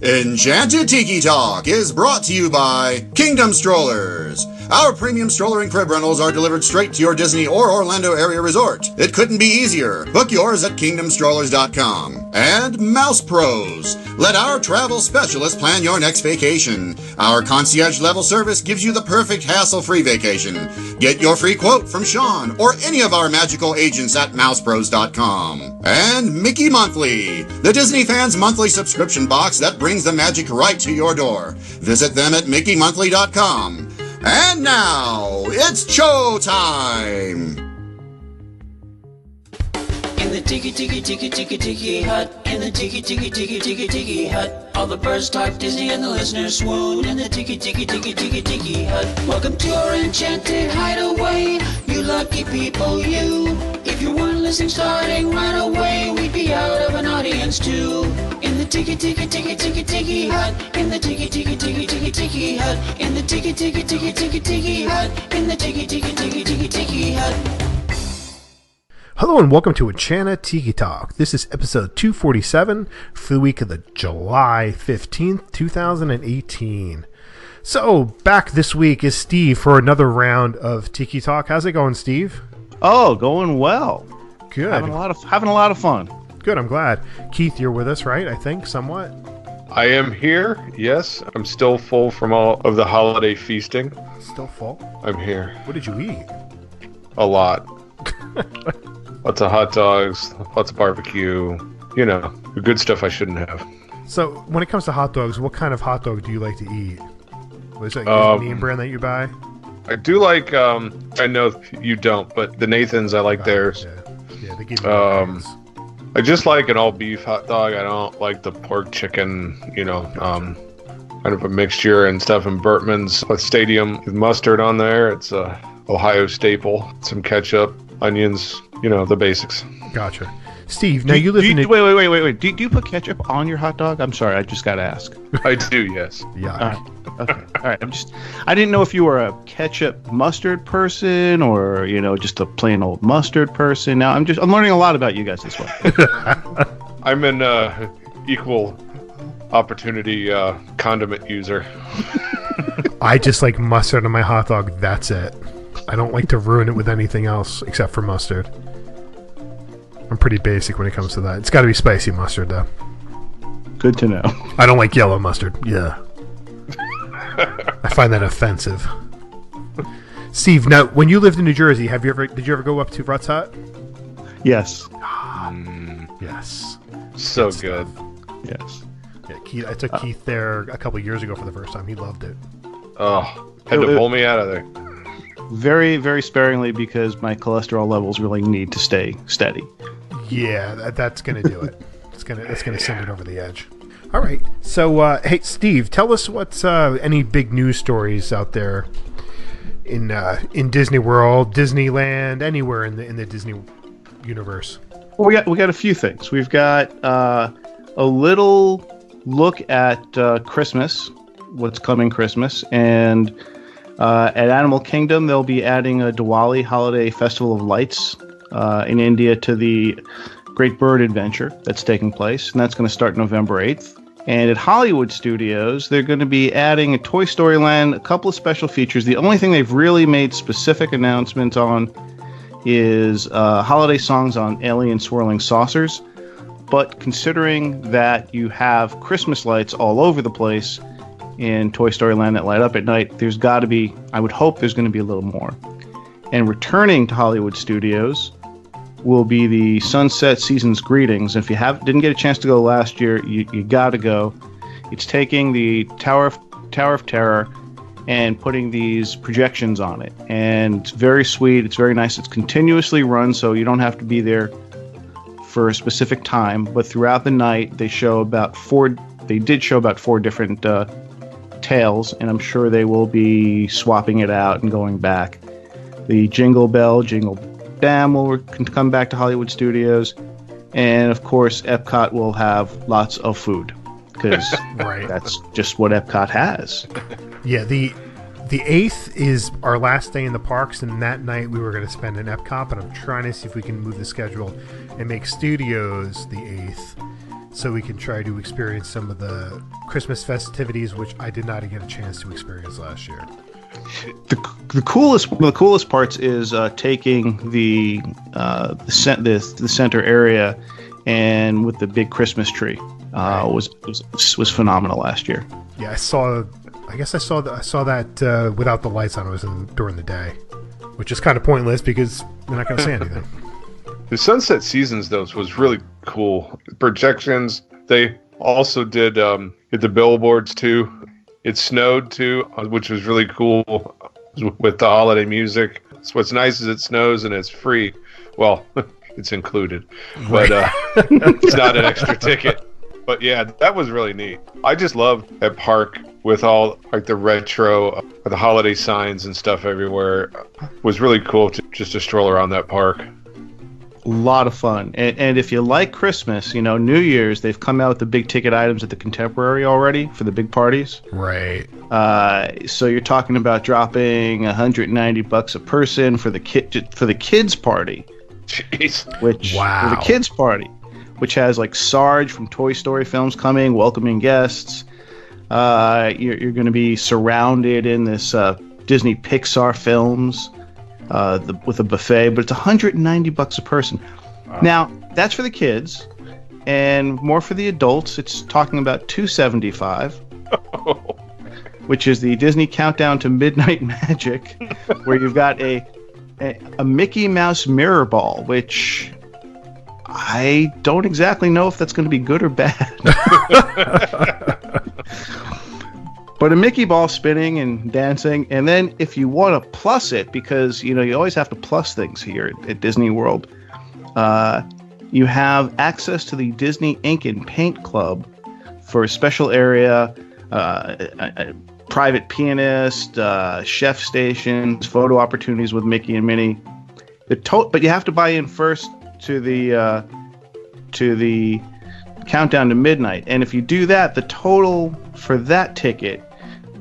Enchanted Tiki Talk is brought to you by Kingdom Strollers. Our premium stroller and crib rentals are delivered straight to your Disney or Orlando area resort. It couldn't be easier. Book yours at kingdomstrollers.com. And Mouse Pros. Let our travel specialist plan your next vacation. Our concierge level service gives you the perfect hassle-free vacation. Get your free quote from Sean or any of our magical agents at mousepros.com. And Mickey Monthly, the Disney fans' monthly subscription box that brings the magic right to your door. Visit them at mickeymonthly.com. And now, it's show time! In the tiki tiki tiki tiki tiki hut, in the tiki tiki tiki tiki tiki hut, all the birds talk Disney and the listeners swoon. In the tiki tiki tiki tiki tiki hut, welcome to our enchanted hideaway, you lucky people, you. If you weren't listening starting right away, we'd be out of an audience too. In the tiki tiki tiki tiki tiki hut, in the tiki tiki tiki tiki tiki hut, in the tiki tiki tiki tiki tiki hut, in the tiki tiki tiki tiki tiki hut. Hello and welcome to Enchanted Tiki Talk. This is episode 247 for the week of the July 15th, 2018. So, back this week is Steve for another round of Tiki Talk. How's it going, Steve? Oh, going well. Good. Having a lot of fun. Good, I'm glad. Keith, you're with us, right? I think, somewhat? I am here, yes. I'm still full from all of the holiday feasting. Still full? I'm here. What did you eat? A lot. Lots of hot dogs, lots of barbecue, you know, the good stuff I shouldn't have. So, when it comes to hot dogs, what kind of hot dog do you like to eat? Was it a name brand that you buy? I do like, I know you don't, but the Nathan's, I like theirs. Yeah, they give you I just like an all-beef hot dog. I don't like the pork chicken, you know, kind of a mixture and stuff. And Burtman's Stadium with mustard on there. It's a Ohio staple. Some ketchup, onions, you know, the basics. Gotcha. Steve, now you live in... Wait. Do you put ketchup on your hot dog? I'm sorry, I just got to ask. I do, yes. Yeah. Okay. All right. I didn't know if you were a ketchup mustard person or, you know, just a plain old mustard person. Now I'm learning a lot about you guys this way. I'm an equal opportunity condiment user. I just like mustard on my hot dog. That's it. I don't like to ruin it with anything else except for mustard. I'm pretty basic when it comes to that. It's got to be spicy mustard, though. Good to know. I don't like yellow mustard. Yeah. I find that offensive. Steve, now, when you lived in New Jersey, did you ever go up to Rutt's Hut? Yes. Yes. So good. Yes. Yeah, Keith, I took Keith there a couple years ago for the first time. He loved it. Oh, had to pull me out of there. Very, very sparingly because my cholesterol levels really need to stay steady. Yeah, that's going to do it. That's going to send it over the edge. All right. So, hey, Steve, tell us what's any big news stories out there in Disney World, Disneyland, anywhere in the Disney universe. Well, we got a few things. We've got a little look at Christmas, what's coming Christmas, and at Animal Kingdom they'll be adding a Diwali holiday festival of lights in India to the Great Bird Adventure that's taking place, and that's going to start November 8th. And at Hollywood Studios, they're going to be adding a Toy Story Land, a couple of special features. The only thing they've really made specific announcements on is holiday songs on alien swirling saucers. But considering that you have Christmas lights all over the place in Toy Story Land that light up at night, there's got to be, I would hope there's going to be a little more. And returning to Hollywood Studios will be the Sunset Season's Greetings. If you didn't get a chance to go last year, you got to go. It's taking the Tower of Terror and putting these projections on it. And it's very sweet. It's very nice. It's continuously run, so you don't have to be there for a specific time. But throughout the night, they did show about four different tales, and I'm sure they will be swapping it out and going back. The Jingle Bell, Jingle Bam will come back to Hollywood Studios, and of course Epcot will have lots of food because right. That's just what Epcot has. Yeah, the 8th is our last day in the parks, and that night we were going to spend in Epcot, but I'm trying to see if we can move the schedule and make Studios the 8th so we can try to experience some of the Christmas festivities, which I did not get a chance to experience last year. The coolest, one of the coolest parts is taking the center area, and with the big Christmas tree, was phenomenal last year. Yeah, I saw that without the lights on. It was during the day, which is kind of pointless because we're not going to see anything. The Sunset Seasons, though, was really cool. Projections. They also did hit the billboards, too. It snowed, too, which was really cool with the holiday music. So what's nice is it snows and it's free. Well, it's included. But it's not an extra ticket. But, yeah, that was really neat. I just loved that park with all like the retro, the holiday signs and stuff everywhere. It was really cool just to stroll around that park. A lot of fun. And if you like Christmas, New Year's, they've come out with the big ticket items at the Contemporary already for the big parties. Right. So you're talking about dropping $190 a person for the kids party. Jeez. For the kids party, which has like Sarge from Toy Story films coming, welcoming guests. You're going to be surrounded in this Disney Pixar films. With a buffet, but it's $190 a person. Wow. Now, that's for the kids, and more for the adults. It's talking about $275, which is the Disney Countdown to Midnight Magic, where you've got a Mickey Mouse mirror ball, which I don't exactly know if that's going to be good or bad. But a Mickey ball spinning and dancing, and then if you want to plus it, because you always have to plus things here at Disney World, you have access to the Disney Ink and Paint Club for a special area, a private pianist, chef stations, photo opportunities with Mickey and Minnie. But you have to buy in first to the Countdown to Midnight, and if you do that, the total for that ticket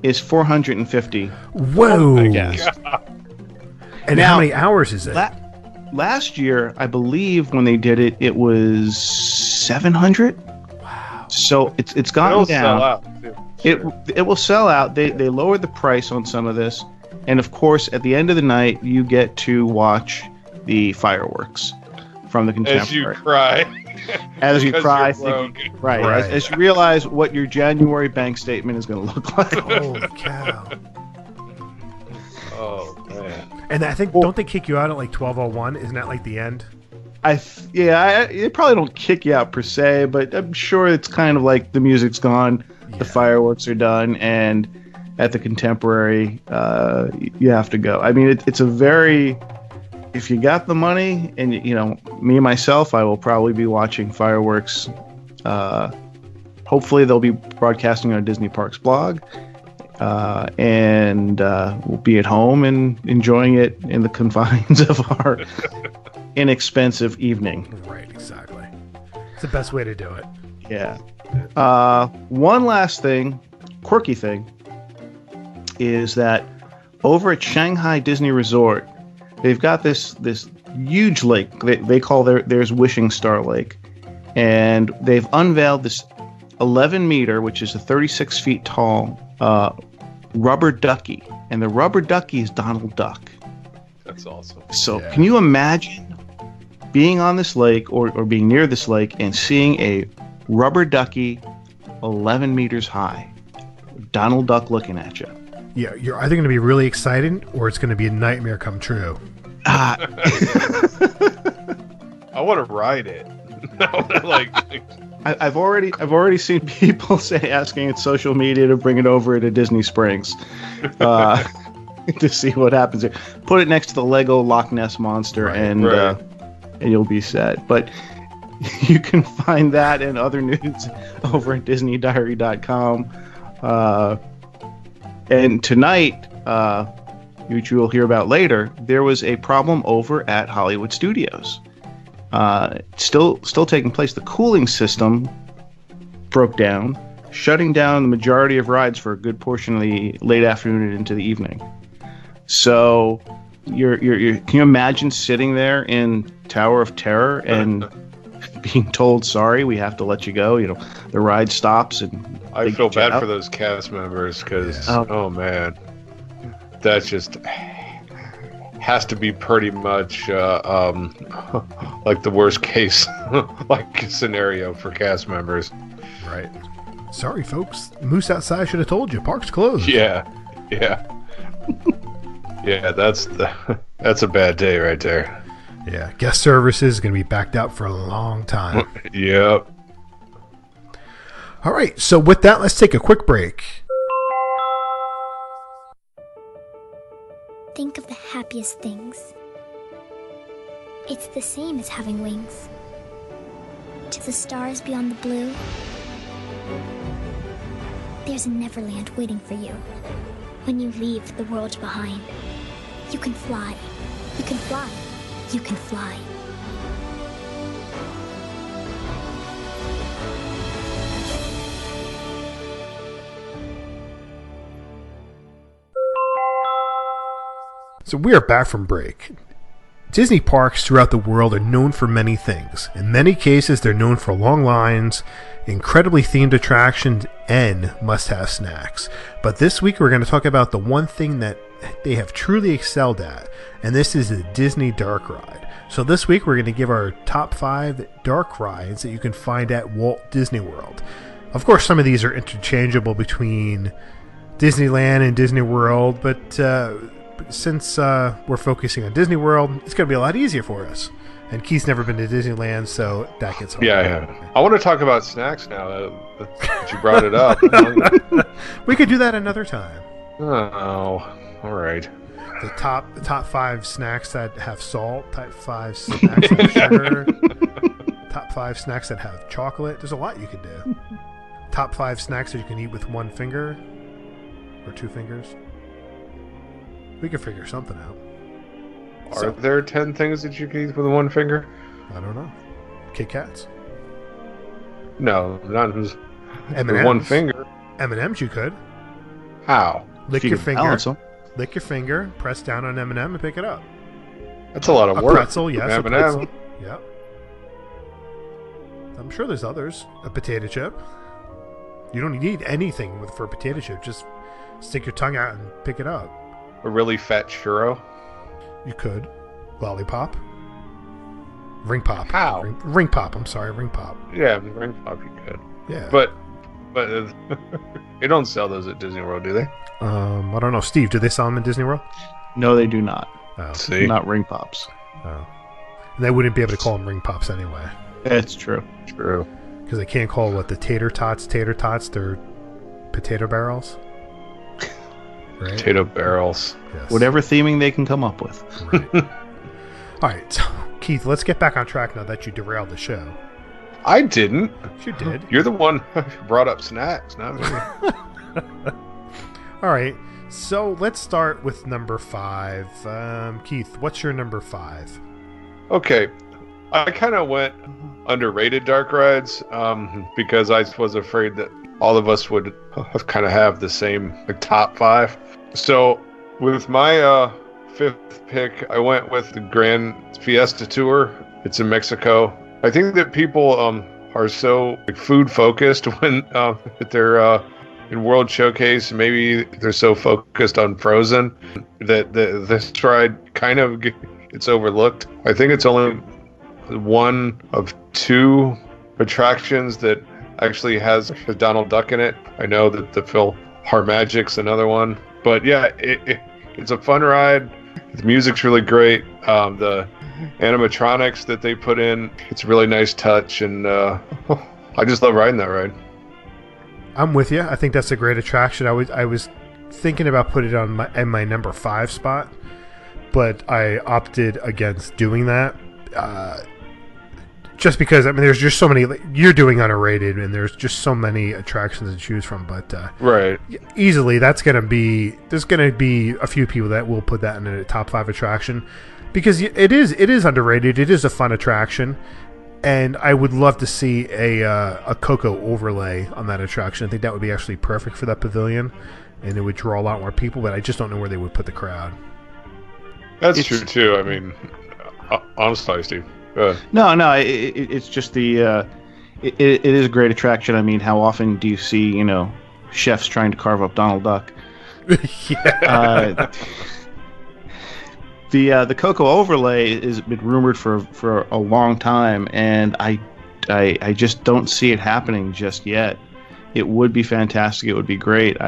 is $450. Whoa! I guess. And now, how many hours is it? Last year, I believe when they did it, it was 700. Wow! So it's gone down. Sell out. Sure. It will sell out. They lowered the price on some of this, and of course, at the end of the night, you get to watch the fireworks from the Contemporary. As you cry. As you cry, right. As you realize what your January bank statement is going to look like. Holy cow! Oh man! And I think don't they kick you out at like 12:01? Isn't that like the end? They probably don't kick you out per se, but I'm sure it's kind of like the music's gone, the fireworks are done, and at the Contemporary, you have to go. I mean, it's a very. If you got the money, and me myself, I will probably be watching fireworks. Hopefully, they'll be broadcasting on Disney Parks blog, and we'll be at home and enjoying it in the confines of our inexpensive evening. Right, exactly. It's the best way to do it. Yeah. One last thing, quirky thing, is that over at Shanghai Disney Resort, they've got this huge lake. They call theirs Wishing Star Lake. And they've unveiled this 11 meter, which is a 36 feet tall, rubber ducky. And the rubber ducky is Donald Duck. That's awesome. So Can you imagine being on this lake or being near this lake and seeing a rubber ducky 11 meters high? Donald Duck looking at you. Yeah, you're either going to be really excited or it's going to be a nightmare come true. I want to ride it. I've already seen people asking in social media to bring it over to Disney Springs to see what happens here. Put it next to the Lego Loch Ness Monster, and you'll be set. But you can find that and other news over at DisneyDiary.com. And tonight, which you will hear about later, there was a problem over at Hollywood Studios. Still taking place. The cooling system broke down, shutting down the majority of rides for a good portion of the late afternoon and into the evening. So, can you imagine sitting there in Tower of Terror and being told, sorry, we have to let you go. The ride stops, and I feel bad for those cast members because, oh man, that just has to be pretty much like the worst case scenario for cast members. Right. Sorry, folks. Moose outside should have told you. Park's closed. Yeah. Yeah, that's a bad day right there. Yeah, guest services is going to be backed out for a long time. Yep. All right, so with that, let's take a quick break. Think of the happiest things. It's the same as having wings. To the stars beyond the blue, there's a Neverland waiting for you. When you leave the world behind, you can fly. You can fly. You can fly. So we are back from break. Disney parks throughout the world are known for many things. In many cases, they're known for long lines, incredibly themed attractions, and must-have snacks. But this week, we're going to talk about the one thing that they have truly excelled at, and this is the Disney Dark Ride. So this week, we're going to give our top 5 dark rides that you can find at Walt Disney World. Of course, some of these are interchangeable between Disneyland and Disney World, but since we're focusing on Disney World, it's going to be a lot easier for us. And Keith's never been to Disneyland, so that gets hard. Yeah. I want to talk about snacks now that you brought it up. We could do that another time. Oh, all right. The top 5 snacks that have salt, top 5 snacks that have sugar, top 5 snacks that have chocolate. There's a lot you could do. Top 5 snacks that you can eat with 1 finger or 2 fingers. We could figure something out. Are there 10 things that you can eat with 1 finger? I don't know. Kit Kats? No, not with M&Ms. 1 finger. M&Ms you could. How? Lick your finger. Lick your finger, press down on M&M and pick it up. That's a lot of work. A pretzel, yes. M&M. A pretzel. Yep. I'm sure there's others. A potato chip. You don't need anything for a potato chip. Just stick your tongue out and pick it up. A really fat churro. You could. Lollipop. Ring pop. How? Ring pop. I'm sorry, ring pop. Yeah, ring pop you could. Yeah. But they don't sell those at Disney World, do they? I don't know. Steve, do they sell them in Disney World? No, they do not. Oh. See? Not ring pops. Oh. And they wouldn't be able to call them ring pops anyway. It's true. True. Because they can't call the tater tots. They're potato barrels. Right? Potato barrels. Yes. Whatever theming they can come up with. Right. All right. So, Keith, let's get back on track now that you derailed the show. I didn't. You did. You're the one who brought up snacks, not me. All right. So let's start with number 5. Keith, what's your number 5? Okay. I kind of went underrated dark rides because I was afraid that all of us would kind of have the same top 5. So with my 5th pick, I went with the Grand Fiesta Tour. It's in Mexico. I think that people are so food focused when they're in World Showcase. Maybe they're so focused on Frozen that this ride kind of gets overlooked. I think it's only one of 2 attractions that actually has Donald Duck in it. I know that the PhilharMagic's another one, but yeah, it's a fun ride. The music's really great. The animatronics that they put in, it's a really nice touch, and I just love riding that ride. I'm with you. I think that's a great attraction. I was thinking about putting it on my number 5 spot, but I opted against doing that. Just because, I mean, there's just so many. You're doing underrated, and there's just so many attractions to choose from. But right, easily there's going to be a few people that will put that in a top 5 attraction because it is underrated. It is a fun attraction, and I would love to see a Coco overlay on that attraction. I think that would be actually perfect for that pavilion, and it would draw a lot more people. But I just don't know where they would put the crowd. That's true too. I mean, I'm sorry, Steve. No, it's just the. It is a great attraction. I mean, how often do you see chefs trying to carve up Donald Duck? Yeah. The Coco overlay has been rumored for a long time, and I just don't see it happening just yet. It would be fantastic. It would be great.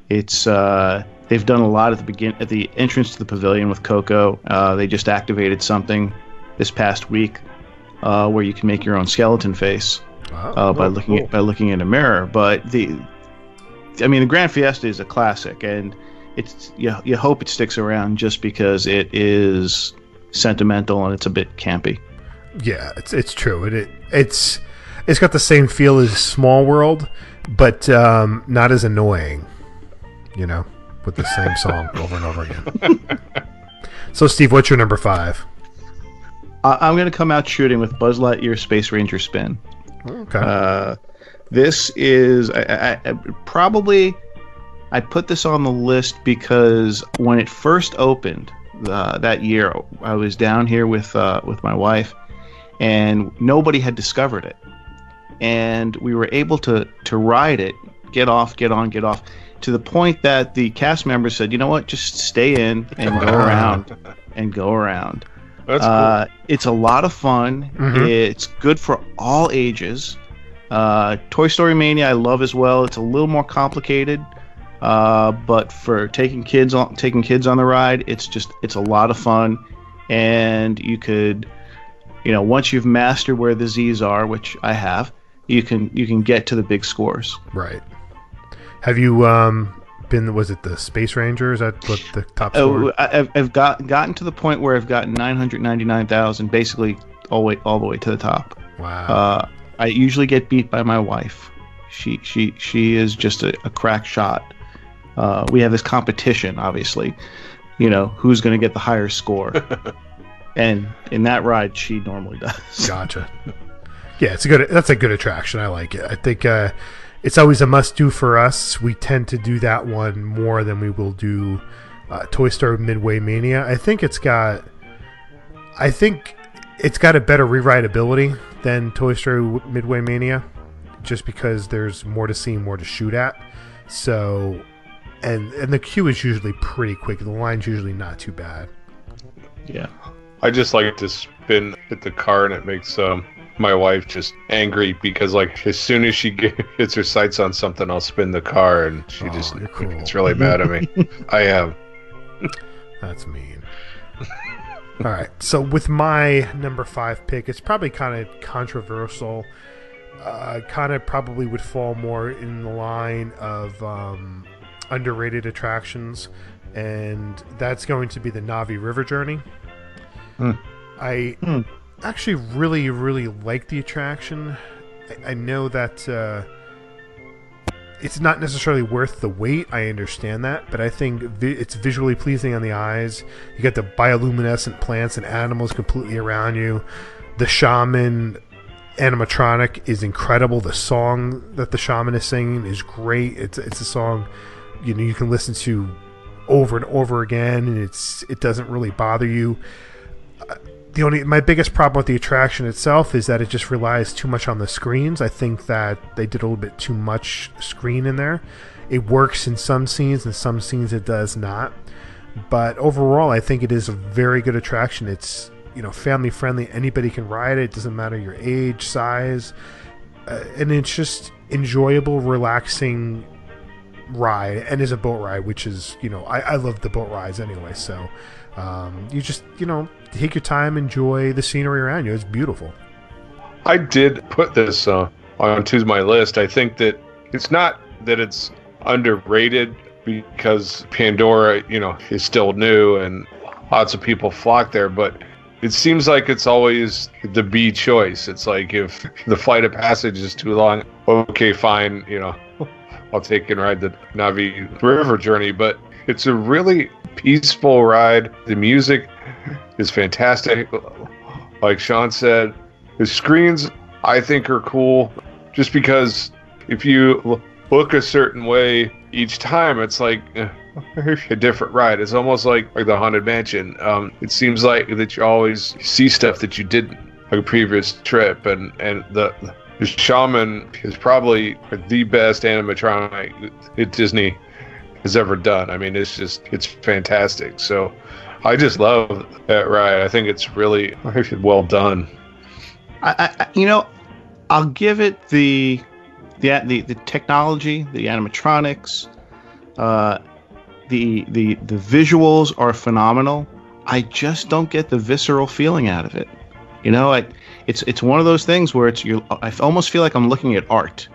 They've done a lot at the entrance to the pavilion with Coco. They just activated something this past week where you can make your own skeleton face by looking in a mirror. But the Grand Fiesta is a classic, and you hope it sticks around just because it is sentimental and it's a bit campy. Yeah, it's true. It's got the same feel as Small World, but not as annoying. With the same song over and over again. So, Steve, what's your number 5? I'm going to come out shooting with Buzz Lightyear Space Ranger Spin. Okay. This is I put this on the list because when it first opened that year, I was down here with my wife, and nobody had discovered it, and we were able to ride it, get off, get on, get off, to the point that the cast members said, "You know what? Just stay in and go around and go around." That's cool. It's a lot of fun. Mm-hmm. It's good for all ages. Toy Story Mania I love as well. It's a little more complicated, but for taking kids on the ride, it's a lot of fun. And you could, once you've mastered where the Z's are, which I have, you can get to the big scores. Right. Have you been? Was it the Space Ranger? Is that what the top score? I've gotten to the point where I've gotten 999,000, basically all the way to the top. Wow. I usually get beat by my wife. She is just a crack shot. We have this competition, obviously. Who's going to get the higher score? And in that ride, she normally does. Gotcha. Yeah, that's a good attraction. I like it. I think it's always a must-do for us. We tend to do that one more than we will do Toy Story Midway Mania. I think it's got a better rewritability than Toy Story Midway Mania, just because there's more to see, more to shoot at. So, and the queue is usually pretty quick. The line's usually not too bad. Yeah. I just like to spin at the car, and it makes my wife just angry because, as soon as she gets her sights on something, I'll spin the car, and she cool. gets really mad at me. I have. That's mean. All right, so with my number 5 pick, it's probably kind of controversial. Kind of probably would fall more in the line of underrated attractions, and that's going to be the Navi River Journey. I actually really, really like the attraction. I know that it's not necessarily worth the wait. I understand that, but I think it's visually pleasing on the eyes. You got the bioluminescent plants and animals completely around you. The shaman animatronic is incredible. The song that the shaman is singing is great. It's a song you can listen to over and over again, and it doesn't really bother you. My biggest problem with the attraction itself is that it just relies too much on the screens. I think that they did a little bit too much screen in there. It works in some scenes, and some scenes it does not. But overall, I think it is a very good attraction. It's family friendly. Anybody can ride it. It doesn't matter your age, size, and it's just enjoyable, relaxing ride. And is a boat ride, which is I love the boat rides anyway. So you just take your time, enjoy the scenery around you. It's beautiful. I did put this onto my list. I think that it's not that it's underrated because Pandora, is still new and lots of people flock there, but it seems like it's always the B choice. It's like if the Flight of Passage is too long, okay, fine, I'll take and ride the Navi River Journey, but it's a really peaceful ride. The music is fantastic. Like Sean said, the screens I think are cool just because if you look a certain way each time, it's like a different ride. It's almost like the Haunted Mansion. It seems like that you always see stuff that you didn't like a previous trip, and the shaman is probably the best animatronic that Disney has ever done. I mean, it's fantastic. So I just love that ride. I think it's really well done. I'll give it the technology, the animatronics, the visuals are phenomenal. I just don't get the visceral feeling out of it. It's one of those things where I almost feel like I'm looking at art.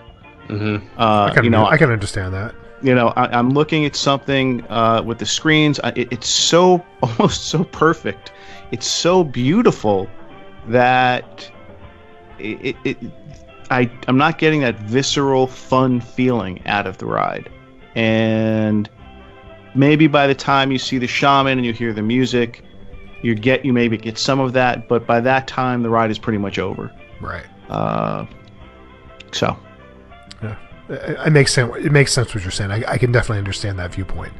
Mm-hmm. I can understand that. I'm looking at something with the screens. It's so almost so perfect. It's so beautiful that I'm not getting that visceral, fun feeling out of the ride. And maybe by the time you see the shaman and you hear the music, you maybe get some of that. But by that time, the ride is pretty much over. Right. So. Yeah. It makes sense. It makes sense what you're saying. I can definitely understand that viewpoint.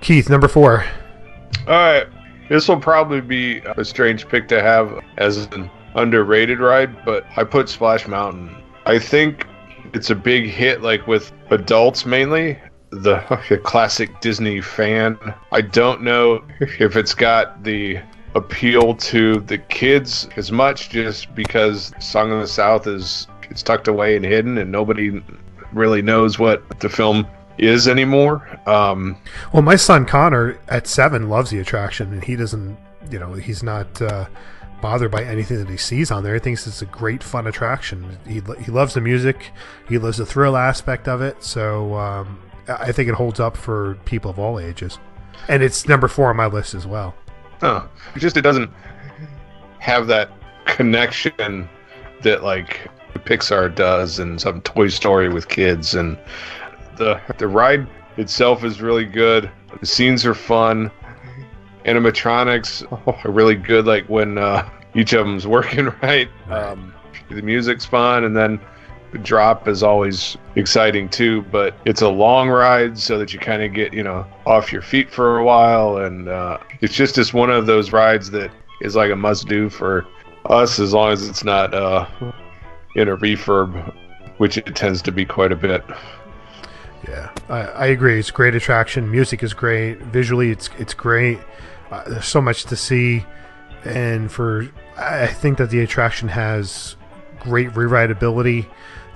Keith, number 4. All right. This will probably be a strange pick to have as an underrated ride, but I put Splash Mountain. I think it's a big hit, like with adults mainly, the classic Disney fan. I don't know if it's got the appeal to the kids as much, just because Song of the South it's tucked away and hidden, and nobody really knows what the film is anymore. Well, my son Connor at 7 loves the attraction, and he doesn't, he's not bothered by anything that he sees on there. He thinks it's a great, fun attraction. He loves the music. He loves the thrill aspect of it. So I think it holds up for people of all ages. And it's number 4 on my list as well. Oh, it doesn't have that connection that like Pixar does and some Toy Story with kids. And the ride itself is really good. The scenes are fun. Animatronics are really good, like when each of them's working right. The music's fun, and then the drop is always exciting too, but it's a long ride so that you kind of get off your feet for a while, and it's just one of those rides that is like a must-do for us, as long as it's not in a refurb, which it tends to be quite a bit. Yeah, I agree. It's a great attraction. Music is great. Visually, it's great. There's so much to see, and I think that the attraction has great rewritability,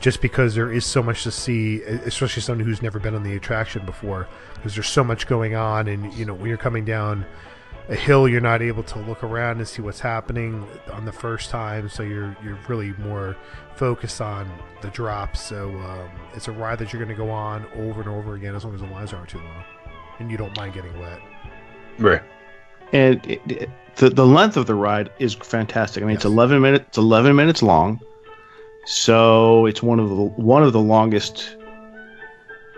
just because there is so much to see, especially someone who's never been on the attraction before, because there's so much going on, and when you're coming down a hill, you're not able to look around and see what's happening on the first time, so you're really more focused on the drops. So it's a ride that you're going to go on over and over again, as long as the lines aren't too long and you don't mind getting wet. Right. And the length of the ride is fantastic. I mean, yes. It's 11 minutes. It's 11 minutes long, so it's one of the longest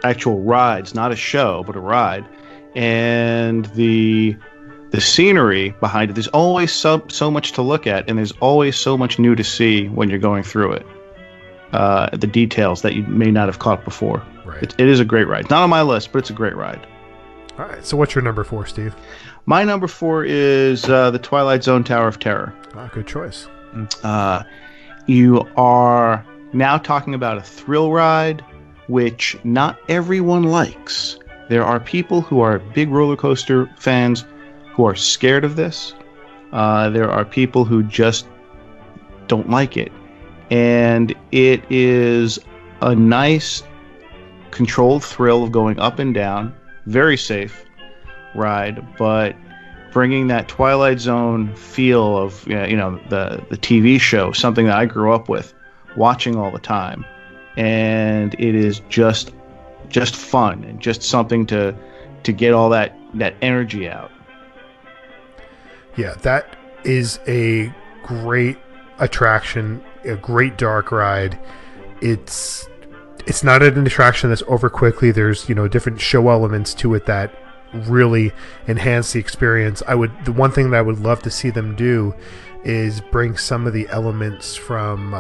actual rides, not a show, but a ride. And the scenery behind it. There's always so much to look at, and there's always so much new to see when you're going through it. The details that you may not have caught before. Right. It is a great ride. Not on my list, but it's a great ride. All right. So what's your number 4, Steve? My number 4 is the Twilight Zone Tower of Terror. Good choice. You are now talking about a thrill ride, which not everyone likes. There are people who are big roller coaster fans who are scared of this. There are people who just don't like it. And it is a nice, controlled thrill of going up and down. Very safe ride, but bringing that Twilight Zone feel of the TV show, something that I grew up with, watching all the time, and it is just fun and just something to get all that energy out. Yeah, that is a great attraction, a great dark ride. It's not an attraction that's over quickly. There's different show elements to it that really enhance the experience. The one thing that I would love to see them do is bring some of the elements from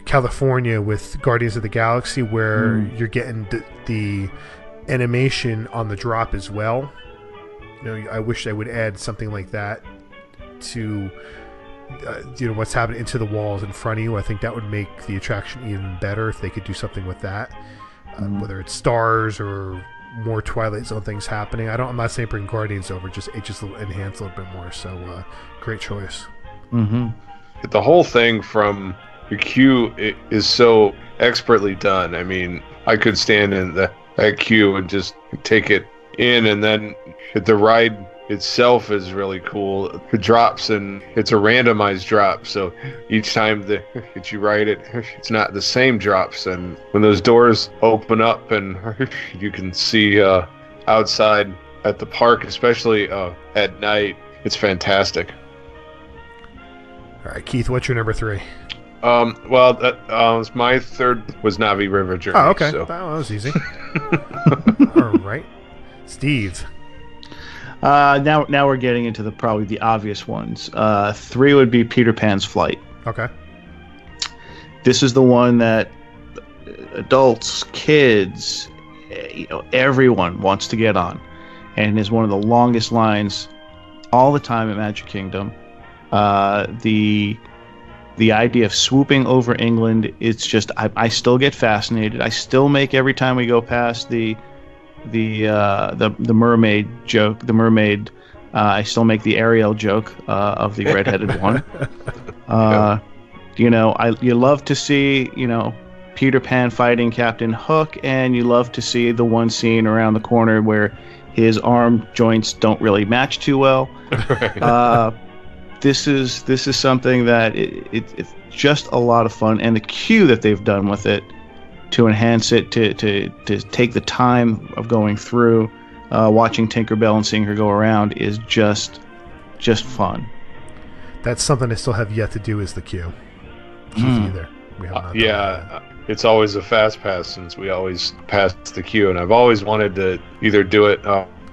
California with Guardians of the Galaxy, where you're getting the animation on the drop as well. I wish they would add something like that to what's happening into the walls in front of you. I think that would make the attraction even better if they could do something with that, whether it's stars or more Twilight Zone things happening. I'm not saying bring Guardians over, it just enhance a little bit more. So great choice. The whole thing from the queue is so expertly done. I mean, I could stand in that queue and just take it in, and then the ride itself is really cool. It drops, and it's a randomized drop, so each time that you ride it, it's not the same drops. And when those doors open up and you can see outside at the park, especially at night, it's fantastic. All right, Keith, what's your number 3? My third was Navi River Journey. Oh, okay. So. That was easy. All right. Steve. Now we're getting into probably the obvious ones. 3 would be Peter Pan's Flight. Okay. This is the one that adults, kids, everyone wants to get on, and is one of the longest lines all the time at Magic Kingdom. The idea of swooping over England, it's just I still get fascinated. I still make, every time we go past the mermaid joke, the mermaid, I still make the Ariel joke of the redheaded one. You love to see Peter Pan fighting Captain Hook, and you love to see the one scene around the corner where his arm joints don't really match too well. This is something that it's just a lot of fun, and the queue that they've done with it to enhance it, to take the time of going through, watching Tinkerbell and seeing her go around is just fun. That's something I still have yet to do, is the queue. Either. We have not done it's always a fast pass, since we always pass the queue, and I've always wanted to either do it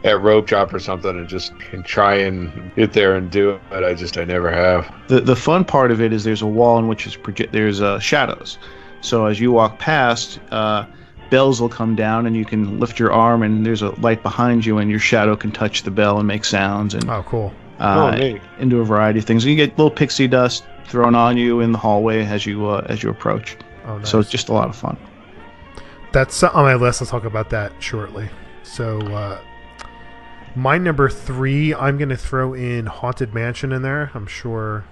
at Rope Drop or something and try and get there and do it. I never have. The fun part of it is there's a wall in which there's shadows. So as you walk past, bells will come down, and you can lift your arm, and there's a light behind you, and your shadow can touch the bell and make sounds. And oh, cool. And do a variety of things. And you get little pixie dust thrown on you in the hallway as you approach. Oh, nice. So it's just a lot of fun. That's on my list. I'll talk about that shortly. So my number 3, I'm going to throw in Haunted Mansion in there. I'm sure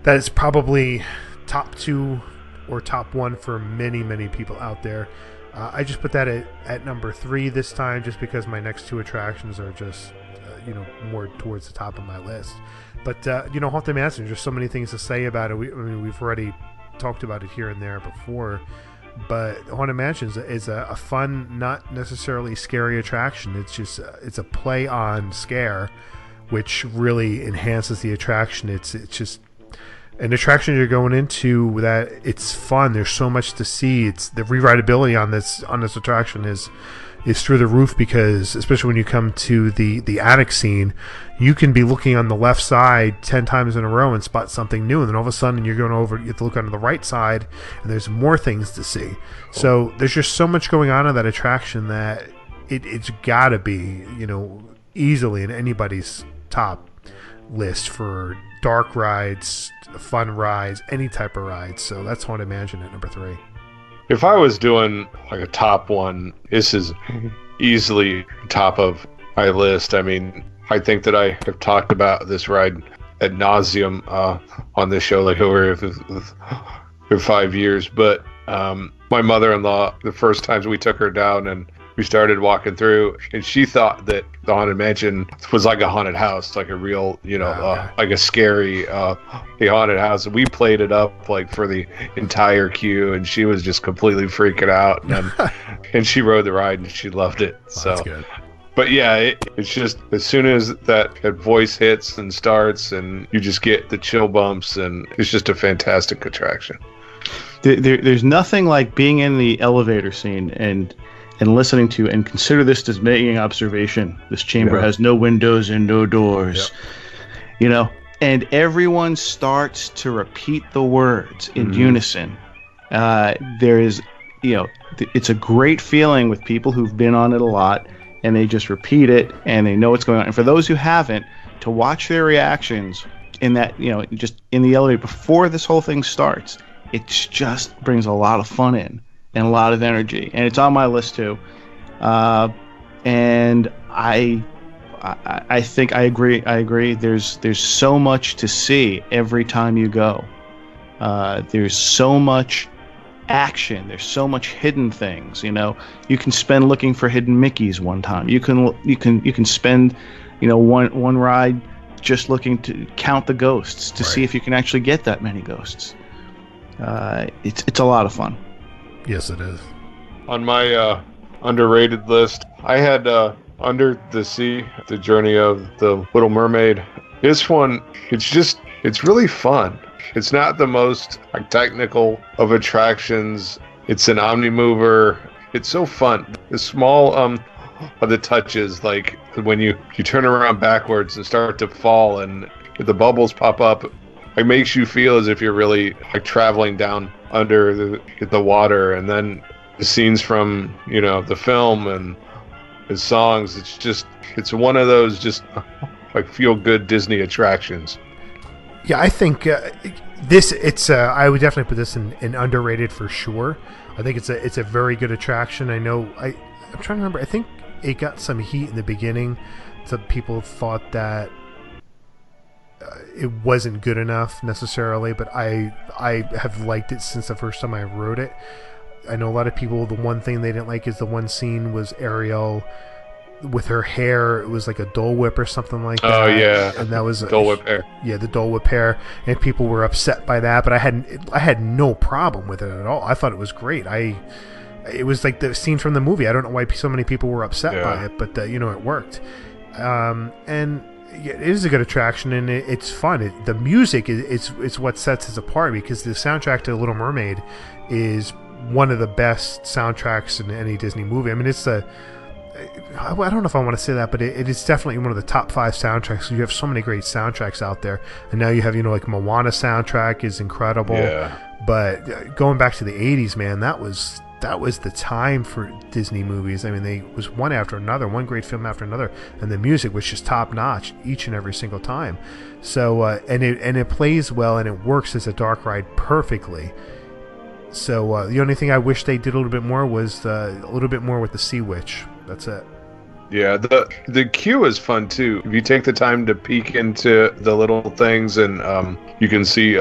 that is probably top 2 or top 1 for many, many people out there. I just put that at number 3 this time, just because my next 2 attractions are just more towards the top of my list. But Haunted Mansion, there's so many things to say about it. We've already talked about it here and there before, but Haunted Mansion is a fun, not necessarily scary attraction. It's just it's a play on scare, which really enhances the attraction. It's just an attraction you're going into that it's fun. There's so much to see. It's the rewritability on this attraction is through the roof, because especially when you come to the attic scene, you can be looking on the left side 10 times in a row and spot something new, and then all of a sudden you have to look on the right side, and there's more things to see. So there's just so much going on in that attraction that it's got to be easily in anybody's top list for dark rides, fun rides, any type of rides. So that's Haunted Mansion at number 3. If I was doing like a top 1, this is easily top of my list. I mean, I think that I have talked about this ride ad nauseum on this show, like over 5 years. But my mother-in-law, the first times we took her down and we started walking through, and she thought that the Haunted Mansion was like a haunted house, like a real, like a scary haunted house. We played it up like for the entire queue, and she was just completely freaking out. And she rode the ride, and she loved it. So that's good. But yeah, it's just as soon as that voice hits and starts, and you just get the chill bumps, and it's just a fantastic attraction. There's nothing like being in the elevator scene and listening to, and consider this as making an observation. This chamber has no windows and no doors. Yep. And everyone starts to repeat the words in unison. There is it's a great feeling with people who've been on it a lot, and they just repeat it and they know what's going on. And for those who haven't, to watch their reactions in that, just in the elevator before this whole thing starts, it just brings a lot of fun in and a lot of energy. And it's on my list too. And I think I agree. There's so much to see every time you go. There's so much action. There's so much hidden things. You can spend looking for hidden Mickeys one time. You can spend, one ride just looking to count the ghosts to see if you can actually get that many ghosts. It's a lot of fun. Yes, it is. On my underrated list, I had Under the Sea, The Journey of the Little Mermaid. This one, it's really fun. It's not the most technical of attractions. It's an omnimover. It's so fun. The small of the touches, like when you turn around backwards and start to fall and the bubbles pop up, it makes you feel as if you're really traveling down under the water. And then the scenes from the film and the songs, it's one of those just feel good Disney attractions. Yeah, I think I would definitely put this in underrated for sure. I think it's a very good attraction. I'm trying to remember. I think it got some heat in the beginning. Some people thought that it wasn't good enough necessarily, but I have liked it since the first time I rode it. I know a lot of people, the one thing they didn't like is the one scene was Ariel with her hair. It was like a Dole Whip or something like that. Oh yeah, and that was Dole Whip hair. Yeah, the Dole Whip hair, and people were upset by that. But I had no problem with it at all. I thought it was great. It was like the scene from the movie. I don't know why so many people were upset by it, but it worked. And yeah, it is a good attraction, and it's fun. The music is what sets it apart, because the soundtrack to Little Mermaid is one of the best soundtracks in any Disney movie. I mean, I don't know if I want to say that, but it is definitely one of the top 5 soundtracks. You have so many great soundtracks out there, and now you have like Moana soundtrack is incredible. Yeah. But going back to the 80s, man, that was the time for Disney movies. I mean, they was one after another, one great film after another, and the music was just top notch each and every single time. So and it plays well, and it works as a dark ride perfectly. So the only thing I wish they did a little bit more was a little bit more with the Sea Witch. That's it. Yeah, the queue is fun too. If you take the time to peek into the little things, and you can see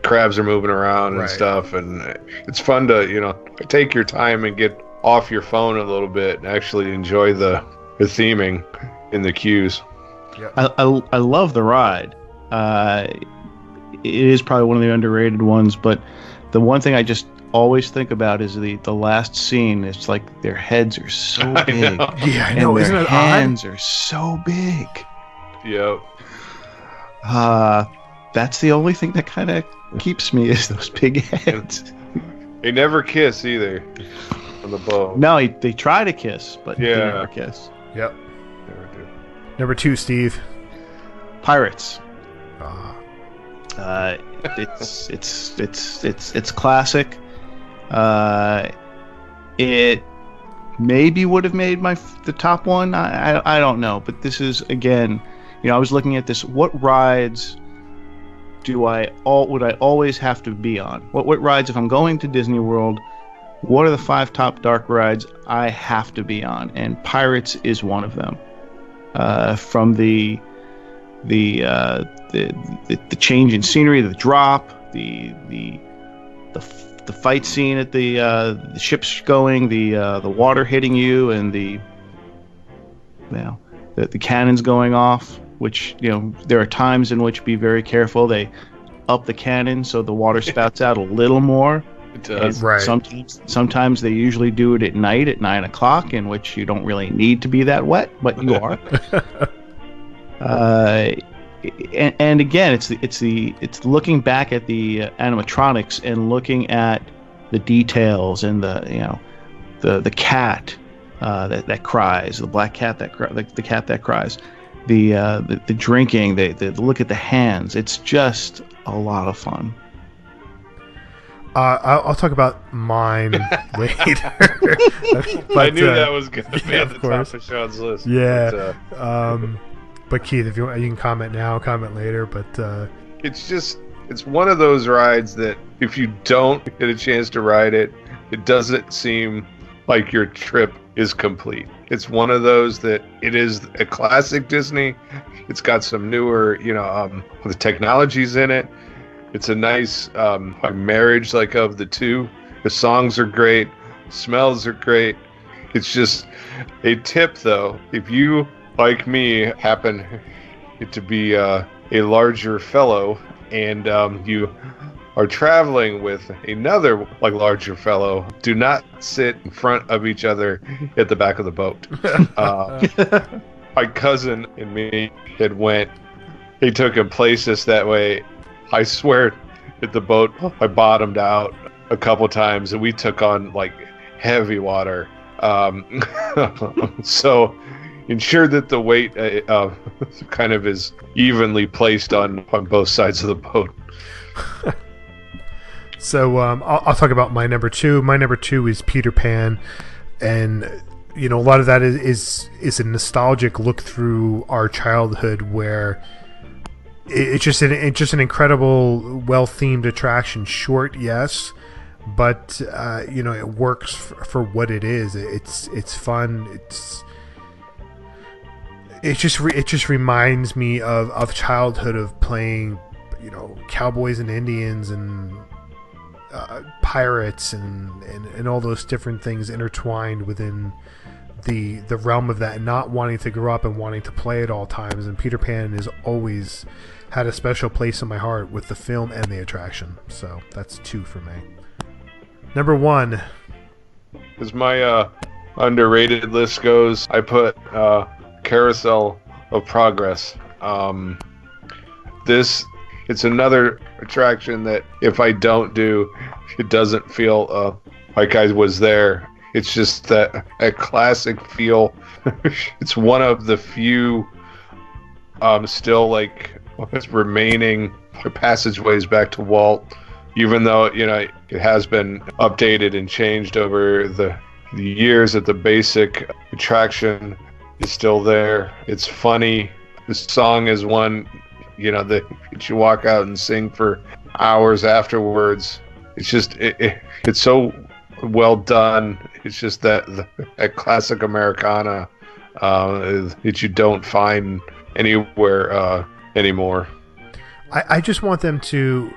crabs are moving around and stuff, and it's fun to take your time and get off your phone a little bit and actually enjoy the theming in the queues. Yeah. I love the ride. It is probably one of the underrated ones, but the one thing I just always think about is the last scene. It's like their heads are so big. Yeah, I know. And Isn't their it hands odd? are so big. Yep. That's the only thing that kind of keeps me is those big heads. They never kiss either on the bow. No, they try to kiss, but they never kiss. Yep. Never do. Number 2, Steve. Pirates. Ah. It's classic. It maybe would have made the top one. I don't know, but this is, again, I was looking at this. What rides would I always have to be on? What rides, if I'm going to Disney World, what are the 5 top dark rides I have to be on? And Pirates is one of them. From the change in scenery, the drop, the fight scene at the ships going, the water hitting you, and the cannons going off. Which there are times in which, be very careful. They up the cannon so the water spouts out a little more. It does. Right. Sometimes they usually do it at night at 9 o'clock, in which you don't really need to be that wet, but you are. And again, it's looking back at the animatronics and looking at the details and the cat that cries, the black cat the cat that cries, the drinking, the look at the hands. It's just a lot of fun. I'll talk about mine later. But, I knew that was going to be yeah, at the of course. top of Sean's list. Yeah. But, But Keith, if you want, you can comment now, comment later. But it's one of those rides that if you don't get a chance to ride it, it doesn't seem like your trip is complete. It's one of those that it is a classic Disney. It's got some newer, the technology's in it. It's a nice marriage of the two. The songs are great. Smells are great. It's just a tip, though. If you, like me, happen to be a larger fellow and you are traveling with another larger fellow, do not sit in front of each other at the back of the boat. My cousin and me he took him places that way. I swear at the boat, I bottomed out a couple times and we took on heavy water. So ensure that the weight kind of is evenly placed on both sides of the boat. So I'll talk about my number two. My number two is Peter Pan, and a lot of that is a nostalgic look through our childhood where it's just an incredible, well-themed attraction. Short, yes, but it works for what it is. It's fun. It just reminds me of childhood, of playing, cowboys and Indians and pirates and all those different things intertwined within the realm of that, and not wanting to grow up and wanting to play at all times. And Peter Pan has always had a special place in my heart with the film and the attraction. So that's 2 for me. Number 1. As my underrated list goes, I put Carousel of Progress. It's another attraction that if I don't do, it doesn't feel like I was there. It's just that classic feel. It's one of the few still remaining passageways back to Walt, even though it has been updated and changed over the years. That the basic attraction is still there. It's funny. The song is one that you walk out and sing for hours afterwards. It's just it's so well done. It's just that classic Americana that you don't find anywhere anymore. I just want them to,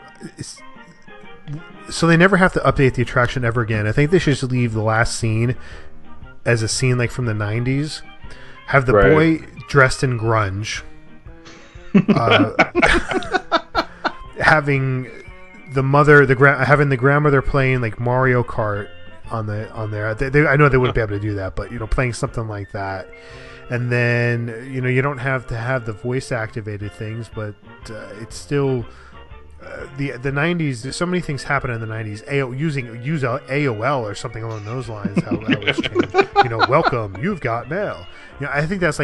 so they never have to update the attraction ever again. I think they should just leave the last scene as a scene from the 90s. Have the boy dressed in grunge, having the mother, having the grandmother playing Mario Kart on there. I know they wouldn't be able to do that, but playing something like that. And then you don't have to have the voice activated things, but it's still the 90s. So many things happen in the 90s. Use AOL or something along those lines. How that was changed. Welcome, you've got mail. I think that's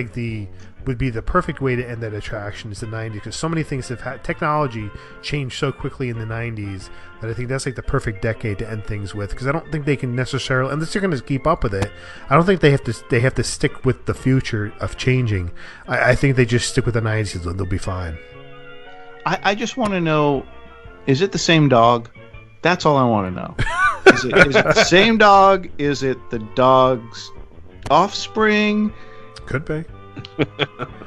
would be the perfect way to end that attraction is the 90s, because so many things have had technology changed so quickly in the 90s that I think that's the perfect decade to end things with, because I don't think they can necessarily, unless they're going to keep up with it, I don't think they have to stick with the future of changing. I think they just stick with the 90s and they'll be fine. I just want to know, is it the same dog? That's all I want to know. Is it the same dog? Is it the dog's offspring? Could be.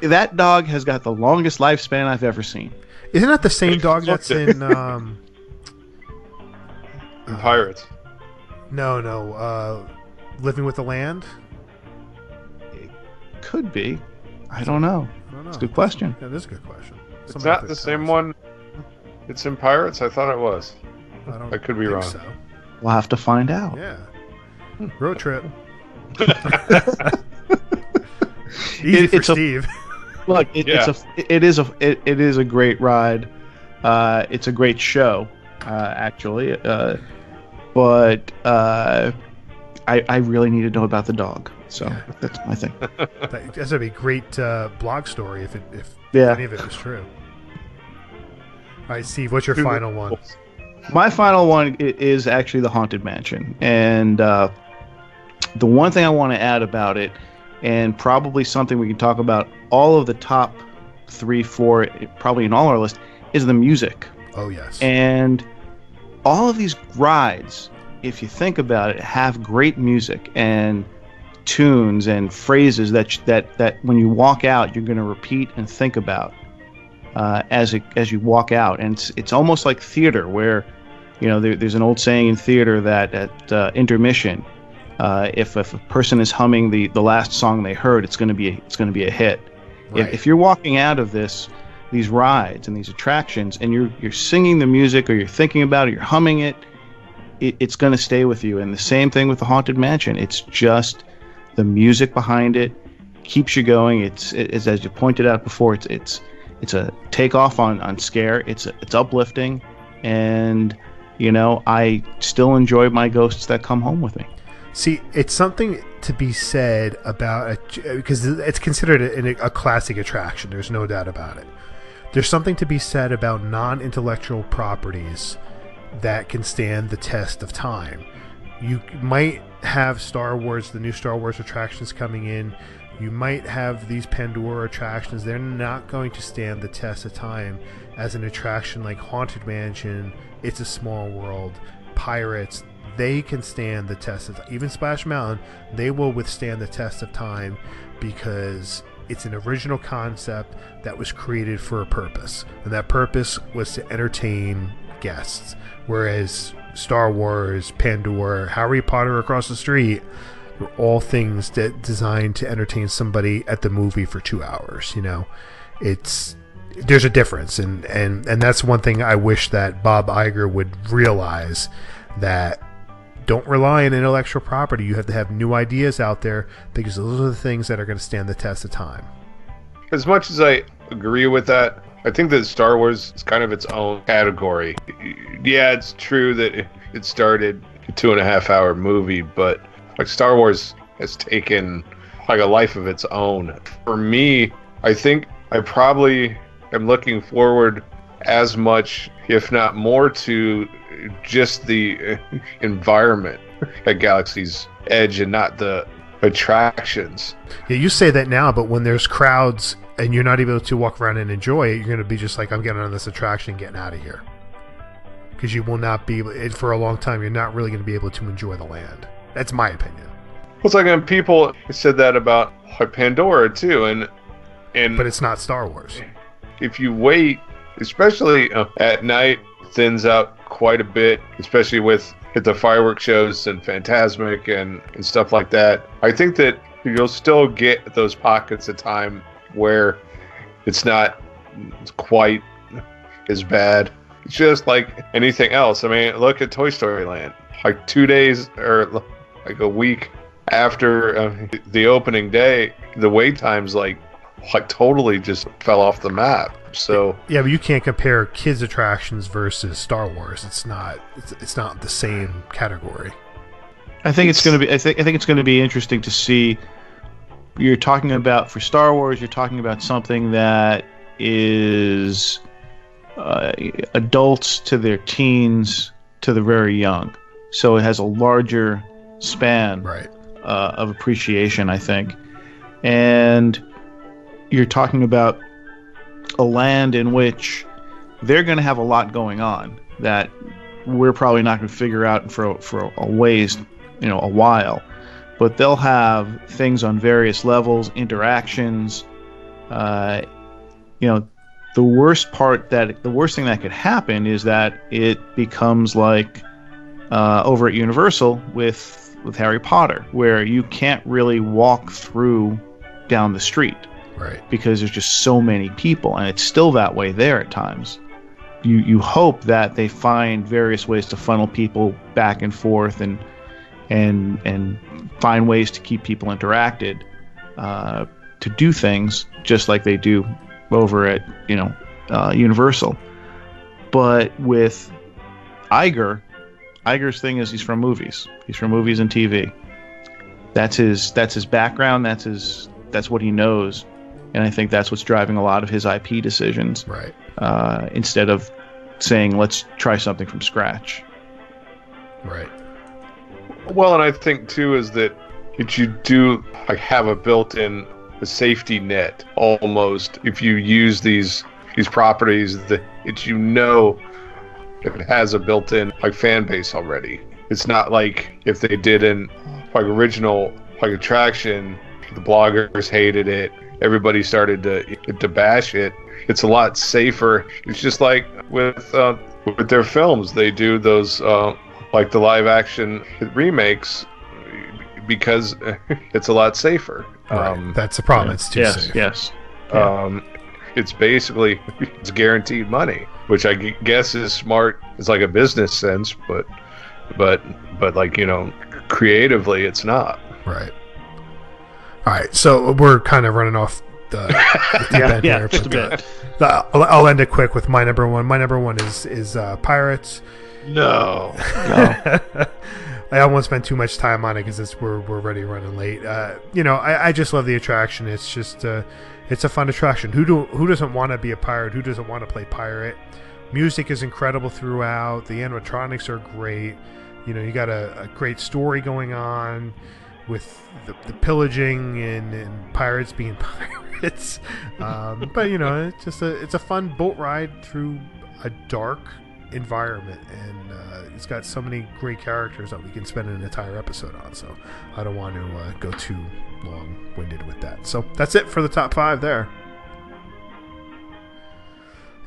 That dog has got the longest lifespan I've ever seen. Isn't that the same dog that's in Pirates? No. Living with the Land? It could be. I don't know. It's a good question. Yeah, that is a good question. It's not the same one. It's in Pirates? I thought it was. I could be wrong. So. We'll have to find out. Yeah. Road trip. Easy for Steve. Look, it is a great ride. It's a great show, actually. But I really need to know about the dog. So that's my thing. That's gonna be a great blog story if Yeah. any of it is true. All right, Steve, what's your final one? My final one is actually the Haunted Mansion. And the one thing I want to add about it, and probably something we can talk about all of the top 3, 4, probably in all our list, is the music. Oh, yes. And all of these rides, if you think about it, have great music and tunes and phrases that when you walk out, you're going to repeat and think about as you walk out. And it's almost like theater, where there's an old saying in theater that at intermission, if a person is humming the last song they heard, it's going to be a hit. Right. If you're walking out of these rides and these attractions, and you're singing the music, or you're thinking about it, you're humming it, it's going to stay with you. And the same thing with the Haunted Mansion. It's just the music behind it keeps you going. It's as you pointed out before. It's a takeoff on scare. It's uplifting, and I still enjoy my ghosts that come home with me. See, it's something to be said about because it's considered a classic attraction. There's no doubt about it. There's something to be said about non-intellectual properties that can stand the test of time. You might have Star Wars, the new Star Wars attractions coming in. You might have these Pandora attractions. They're not going to stand the test of time as an attraction like Haunted Mansion, It's a Small World, Pirates. They can stand the test of time. Even Splash Mountain, they will withstand the test of time because it's an original concept that was created for a purpose. And that purpose was to entertain guests. Whereas Star Wars, Pandora, Harry Potter across the street were all things that designed to entertain somebody at the movie for 2 hours. There's a difference, and that's one thing I wish that Bob Iger would realize, that don't rely on intellectual property. You have to have new ideas out there, because those are the things that are going to stand the test of time. As much as I agree with that, I think that Star Wars is kind of its own category. Yeah, it's true that it started a 2.5-hour movie, but like Star Wars has taken like a life of its own. For me, I think I probably am looking forward as much, if not more, to just the environment at Galaxy's Edge and not the attractions. Yeah, you say that now, but when there's crowds and you're not able to walk around and enjoy it, you're going to be just like, I'm getting on this attraction and getting out of here. Because you will not be, for a long time, you're not really going to be able to enjoy the land. That's my opinion. It's like, and people said that about Pandora too, and but it's not Star Wars. If you wait, especially at night, thins out quite a bit, especially with the fireworks shows and Fantasmic and stuff like that. I think that you'll still get those pockets of time where it's not quite as bad. It's just like anything else. I mean, look at Toy Story Land. Like 2 days or like a week after the opening day, the wait times like totally just fell off the map. So yeah, but you can't compare kids attractions versus Star Wars. It's not the same category. I think it's going to be. I think it's going to be interesting to see. You're talking about, for Star Wars, you're talking about something that is adults to their teens to the very young. So it has a larger span of appreciation, I think. And you're talking about a land in which they're going to have a lot going on that we're probably not going to figure out for a ways, a while. But they'll have things on various levels, interactions. The worst thing that could happen is that it becomes like over at Universal with Harry Potter, where you can't really walk through down the street. Right. Because there's just so many people, and it's still that way there at times. You hope that they find various ways to funnel people back and forth and find ways to keep people interacted, to do things just like they do over at Universal. But with Iger's thing is he's from movies. He's from movies and TV. That's his background. That's what he knows. And I think that's what's driving a lot of his IP decisions. Right. Instead of saying, let's try something from scratch. Right. Well, and I think too is that you do like have a built-in safety net almost if you use these properties that it has a built-in like fan base already. It's not like if they did an like original like attraction, the bloggers hated it, everybody started to bash it. It's a lot safer. It's just like with their films, they do those like the live action remakes because it's a lot safer. Right. That's the problem. It's too safe. Yes. It's basically it's guaranteed money, which I guess is smart. It's like a business sense, but like creatively, it's not. Right. All right. So we're kind of running off the deep end here, just a bit. I'll end it quick with my number one. My number one is Pirates. No. I almost spent too much time on it because we're already running late. I just love the attraction. It's just it's a fun attraction. Who doesn't want to be a pirate? Who doesn't want to play pirate? Music is incredible throughout. The animatronics are great. You got a great story going on with the pillaging and pirates being pirates. But it's a fun boat ride through a dark environment, and it's got so many great characters that we can spend an entire episode on, so I don't want to go too long-winded with that. So that's it for the top 5 there,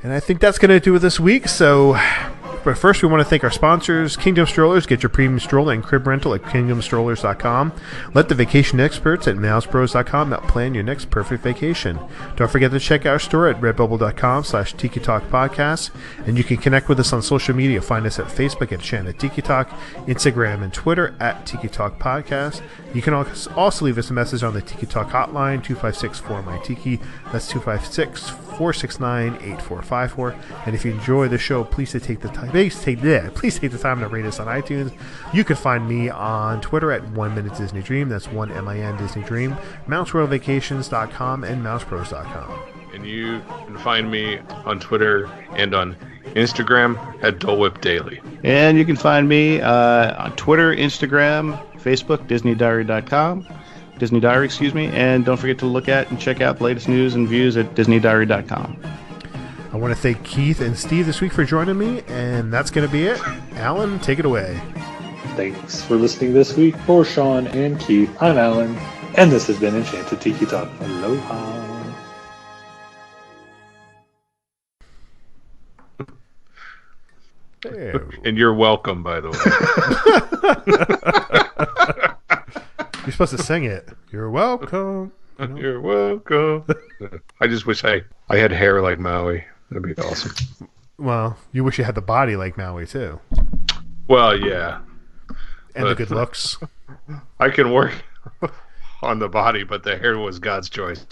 and I think that's going to do it this week. But first, we want to thank our sponsors, Kingdom Strollers. Get your premium stroller and crib rental at kingdomstrollers.com. Let the vacation experts at mousebros.com help plan your next perfect vacation. Don't forget to check out our store at redbubble.com/Tiki Talk Podcast. And you can connect with us on social media. Find us at Facebook at Channel Tiki Talk, Instagram and Twitter at Tiki Talk Podcast. You can also leave us a message on the Tiki Talk hotline, 256-4MY-TIKI. That's 256-469-8454. And if you enjoy the show, please take the time. Please take the time to rate us on iTunes. You can find me on Twitter at 1 Minute Disney Dream. That's 1MIN Disney Dream. MouseWorldVacations.com and MousePros.com. And you can find me on Twitter and on Instagram at Dole Whip Daily. And you can find me on Twitter, Instagram, Facebook, DisneyDiary.com. Disney Diary, and don't forget to look at and check out the latest news and views at DisneyDiary.com. I want to thank Keith and Steve this week for joining me, and that's going to be it. Alan, take it away. Thanks for listening this week. For Sean and Keith, I'm Alan, and this has been Enchanted Tiki Talk. Aloha. And you're welcome, by the way. You're supposed to sing it. You're welcome. You're welcome. I just wish I had hair like Maui. That'd be awesome. Well, you wish you had the body like Maui, too. Well, yeah. And the good looks. I can work on the body, but the hair was God's choice.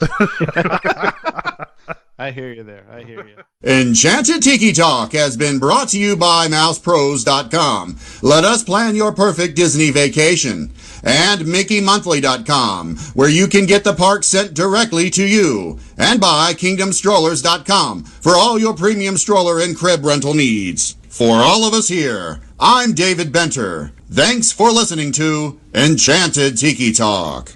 I hear you there. I hear you. Enchanted Tiki Talk has been brought to you by mousepros.com. Let us plan your perfect Disney vacation. And mickeymonthly.com, where you can get the park sent directly to you. And by kingdomstrollers.com for all your premium stroller and crib rental needs. For all of us here, I'm David Benter. Thanks for listening to Enchanted Tiki Talk.